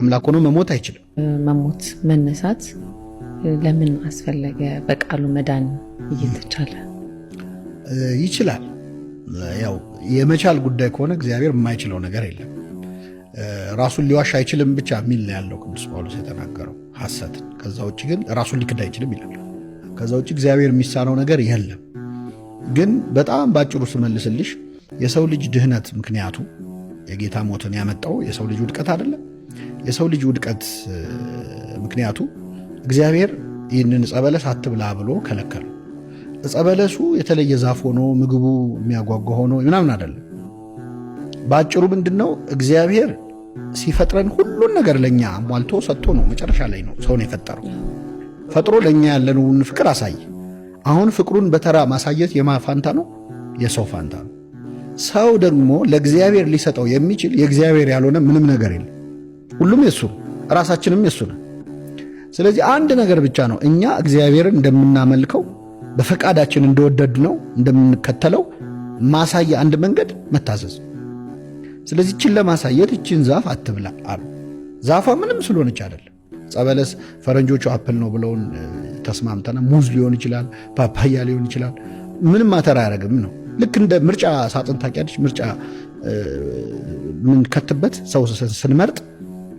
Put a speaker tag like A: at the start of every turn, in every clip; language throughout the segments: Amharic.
A: አምላክ ሆኖ መሞት አይችልም።
B: መሞት መነሳት ለምን አስፈለገ? በቃሉ መዳን እየተቻለ
A: ይችላል። ያው የመቻል ጉዳይ ከሆነ እግዚአብሔር የማይችለው ነገር የለም። ራሱን ሊዋሽ አይችልም ብቻ የሚል ነው ያለው ቅዱስ ጳውሎስ የተናገረው ሐሰትን። ከዛ ውጭ ግን ራሱን ሊክድ አይችልም ይላል። ከዛ ውጭ እግዚአብሔር የሚሳነው ነገር የለም። ግን በጣም ባጭሩ ስመልስልሽ የሰው ልጅ ድህነት ምክንያቱ የጌታ ሞትን ያመጣው የሰው ልጅ ውድቀት አይደለም። የሰው ልጅ ውድቀት ምክንያቱ እግዚአብሔር ይህንን ዕፀ በለስ አትብላ ብሎ ከለከለ። ዕፀ በለሱ የተለየ ዛፍ ሆኖ ምግቡ የሚያጓጓ ሆኖ ምናምን አይደለም። ባጭሩ ምንድነው? እግዚአብሔር ሲፈጥረን ሁሉን ነገር ለኛ አሟልቶ ሰጥቶ ነው መጨረሻ ላይ ነው ሰውን የፈጠረው። ፈጥሮ ለኛ ያለውን ፍቅር አሳየ። አሁን ፍቅሩን በተራ ማሳየት የማፋንታ ነው፣ የሰው ፋንታ ነው። ሰው ደግሞ ለእግዚአብሔር ሊሰጠው የሚችል የእግዚአብሔር ያልሆነ ምንም ነገር የለም። ሁሉም የሱ ራሳችንም የሱ ነው። ስለዚህ አንድ ነገር ብቻ ነው እኛ እግዚአብሔርን እንደምናመልከው በፈቃዳችን እንደወደድነው እንደምንከተለው ማሳያ አንድ መንገድ መታዘዝ። ስለዚህ እችን ለማሳየት እችን ዛፍ አትብላ አሉ። ዛፏ ምንም ስለሆነች አይደለም። ዕፀ በለስ ፈረንጆቹ አፕል ነው ብለውን ተስማምተና ሙዝ ሊሆን ይችላል፣ ፓፓያ ሊሆን ይችላል። ምንም ማተር አያደርግም ነው። ልክ እንደ ምርጫ ሳጥን ታውቂያለሽ? ምርጫ ምን ከትበት ሰው ስንመርጥ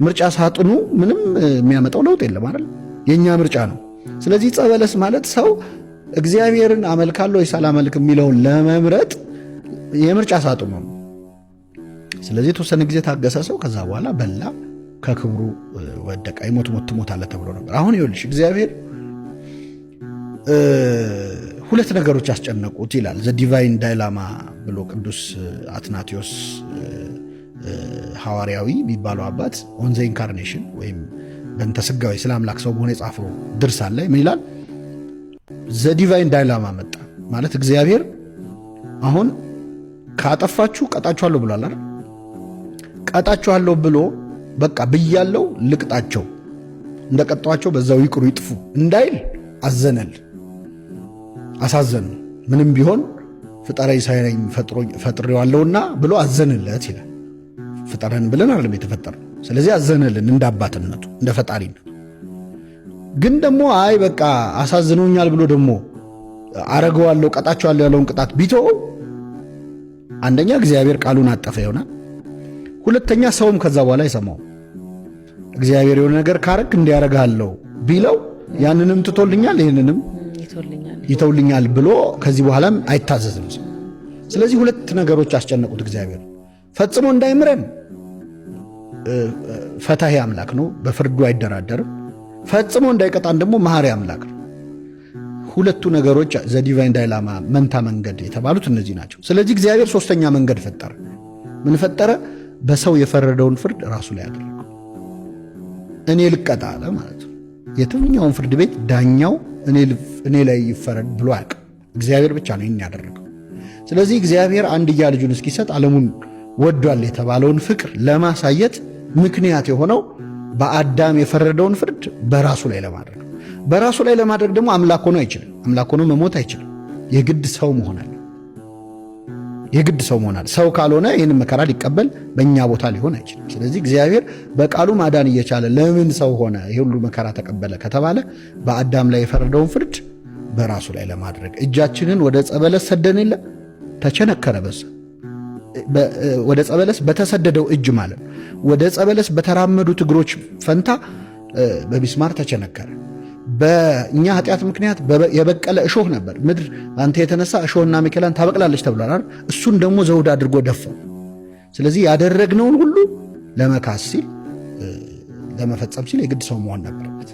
A: ምርጫ ሳጥኑ ምንም የሚያመጣው ለውጥ የለም አይደል? የኛ ምርጫ ነው። ስለዚህ ዕፀ በለስ ማለት ሰው እግዚአብሔርን አመልካለሁ ወይስ አላመልክም የሚለውን ለመምረጥ የምርጫ ሳጥኑ ነው። ስለዚህ የተወሰነ ጊዜ ታገሰ ሰው። ከዛ በኋላ በላ፣ ከክብሩ ወደቀ። ይሞት ሞት ትሞታለህ ተብሎ ነበር። አሁን ይኸውልሽ እግዚአብሔር ሁለት ነገሮች ያስጨነቁት ይላል ዘ ዲቫይን ዳይላማ ብሎ ቅዱስ አትናቴዎስ ሐዋርያዊ የሚባለው አባት ኦን ዘ ኢንካርኔሽን ወይም በእንተ ሥጋዌ ስለ አምላክ ሰው መሆን የጻፈው ድርሳን ላይ ምን ይላል? ዘ ዲቫይን ዳይላማ መጣ ማለት እግዚአብሔር አሁን ካጠፋችሁ ቀጣችኋለሁ ብሏል አይደል? ቀጣችኋለሁ ብሎ በቃ ብያለሁ ልቅጣቸው፣ እንደቀጣቸው በዛው ይቅሩ ይጥፉ እንዳይል አዘነል፣ አሳዘን። ምንም ቢሆን ፍጠረኝ ሳይለኝ ፈጥሬዋለሁና ብሎ አዘንለት ይላል። ፍጠረን ብለን አይደለም የተፈጠረው። ስለዚህ አዘነልን እንደ አባትነቱ እንደ ፈጣሪነቱ። ግን ደግሞ አይ በቃ አሳዝኖኛል ብሎ ደግሞ አረገዋለሁ ቀጣቸዋለሁ ያለውን ቅጣት ቢተው አንደኛ እግዚአብሔር ቃሉን አጠፈ ይሆናል። ሁለተኛ ሰውም ከዛ በኋላ አይሰማው። እግዚአብሔር የሆነ ነገር ካረክ እንዲያረጋለሁ ቢለው ያንንም ትቶልኛል ይህንንም ይተውልኛል ብሎ ከዚህ በኋላም አይታዘዝም። ስለዚህ ሁለት ነገሮች አስጨነቁት እግዚአብሔር። ፈጽሞ እንዳይምረን ፈታሄ አምላክ ነው፣ በፍርዱ አይደራደርም። ፈጽሞ እንዳይቀጣን ደግሞ መሐሪ አምላክ ነው። ሁለቱ ነገሮች ዘ ዲቫይን ዳይላማ መንታ መንገድ የተባሉት እነዚህ ናቸው። ስለዚህ እግዚአብሔር ሶስተኛ መንገድ ፈጠረ። ምን ፈጠረ? በሰው የፈረደውን ፍርድ ራሱ ላይ አደረገው። እኔ ልቀጣ አለ ማለት ነው። የትኛውን ፍርድ ቤት ዳኛው እኔ ላይ ይፈረድ ብሎ አያውቅም። እግዚአብሔር ብቻ ነው ይህን ያደረገው። ስለዚህ እግዚአብሔር አንድያ ልጁን እስኪሰጥ ዓለሙን ወዷል የተባለውን ፍቅር ለማሳየት ምክንያት የሆነው በአዳም የፈረደውን ፍርድ በራሱ ላይ ለማድረግ። በራሱ ላይ ለማድረግ ደግሞ አምላክ ሆኖ አይችልም። አምላክ ሆኖ መሞት አይችልም። የግድ ሰው መሆን አለ። የግድ ሰው መሆን አለ። ሰው ካልሆነ ይህን መከራ ሊቀበል በእኛ ቦታ ሊሆን አይችልም። ስለዚህ እግዚአብሔር በቃሉ ማዳን እየቻለ ለምን ሰው ሆነ? ይህ ሁሉ መከራ ተቀበለ ከተባለ በአዳም ላይ የፈረደውን ፍርድ በራሱ ላይ ለማድረግ። እጃችንን ወደ ዕፀ በለስ ሰደን የለ ተቸነከረ። በዛ ወደ ዕፀ በለስ በተሰደደው እጅ ማለት ነው። ወደ ዕፀ በለስ በተራመዱት እግሮች ፈንታ በሚስማር ተቸነከረ። በእኛ ኃጢአት ምክንያት የበቀለ እሾህ ነበር። ምድር አንተ የተነሳ እሾህና አሜከላን ታበቅላለች ተብሏል። እሱን ደግሞ ዘውድ አድርጎ ደፋው። ስለዚህ ያደረግነውን ሁሉ ለመካስ ሲል ለመፈጸም ሲል የግድ ሰው መሆን ነበረበት።